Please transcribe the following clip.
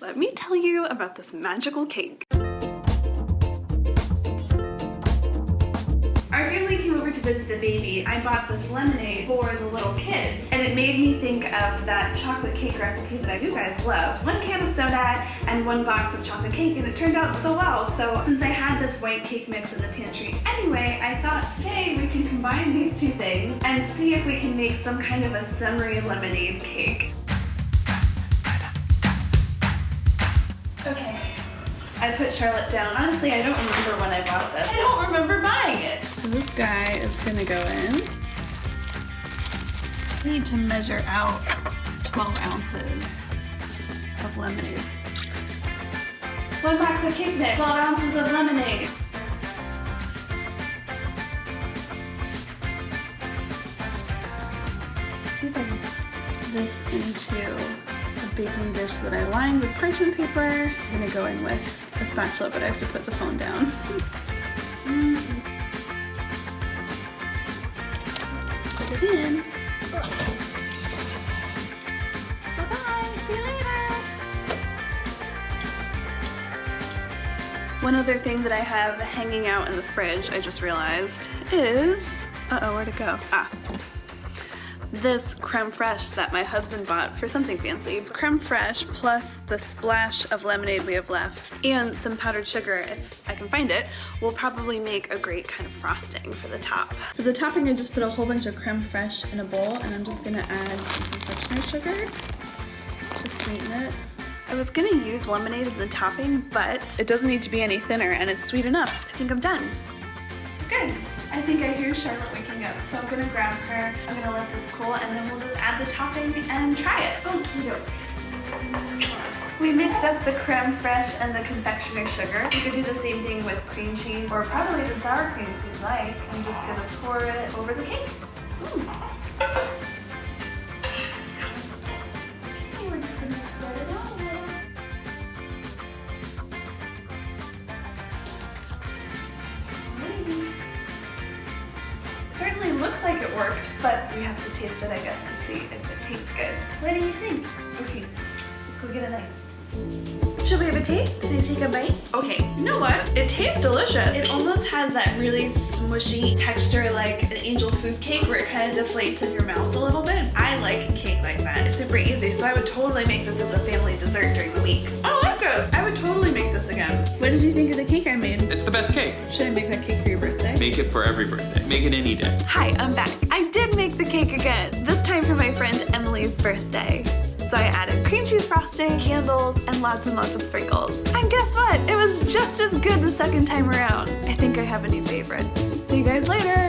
let me tell you about this magical cake. Our family came over to visit the baby. I bought this lemonade for the little kids, and it made me think of that chocolate cake recipe that I knew you guys loved. 1 can of soda and 1 box of chocolate cake, and it turned out so well. So since I had this white cake mix in the pantry anyway, I thought today we can combine these 2 things and see if we can make some kind of a summery lemonade cake. Okay. I put Charlotte down. Honestly, I don't remember when I bought this. I don't remember buying it. So this guy is gonna go in. I need to measure out 12 ounces of lemonade. 1 box of cake mix, 12 ounces of lemonade. See if I can put this into a baking dish that I lined with parchment paper. I'm gonna go in with a spatula, but I have to put the phone down. Let's put it in. Bye-bye, see you later. One other thing that I have hanging out in the fridge, I just realized, is, uh-oh, where'd it go? This creme fraiche that my husband bought for something fancy. It's creme fraiche plus the splash of lemonade we have left and some powdered sugar, if I can find it, will probably make a great kind of frosting for the top. For the topping, I just put a whole bunch of creme fraiche in a bowl, and I'm just gonna add some confectioners sugar to sweeten it. I was gonna use lemonade in the topping, but it doesn't need to be any thinner, and it's sweet enough, so I think I'm done. It's good. I think I hear Charlotte waking up, so I'm gonna grab her, I'm gonna let this cool, and then we'll just add the topping and try it. Oh, cute. We mixed up the creme fraiche and the confectioner sugar. You could do the same thing with cream cheese, or probably the sour cream if you'd like. I'm just gonna pour it over the cake. Ooh. Okay, we're just gonna spread it out a little. Certainly looks like it worked, but we have to taste it, I guess, to see if it tastes good. What do you think? Okay, let's go get a knife. Should we have a taste? Can I take a bite? Okay, you know what? It tastes delicious. It almost has that really smushy texture like an angel food cake where it kind of deflates in your mouth a little bit. I like cake like that. It's super easy, so I would totally make this as a family dessert during the week. I like it. I would totally make this again. What did you think of the cake I made? It's the best cake. Should I make that cake for your birthday? Make it for every birthday. Make it any day. Hi, I'm back. I did make the cake again, this time for my friend Emily's birthday. So I added cream cheese frosting, candles, and lots of sprinkles. And guess what? It was just as good the second time around. I think I have a new favorite. See you guys later.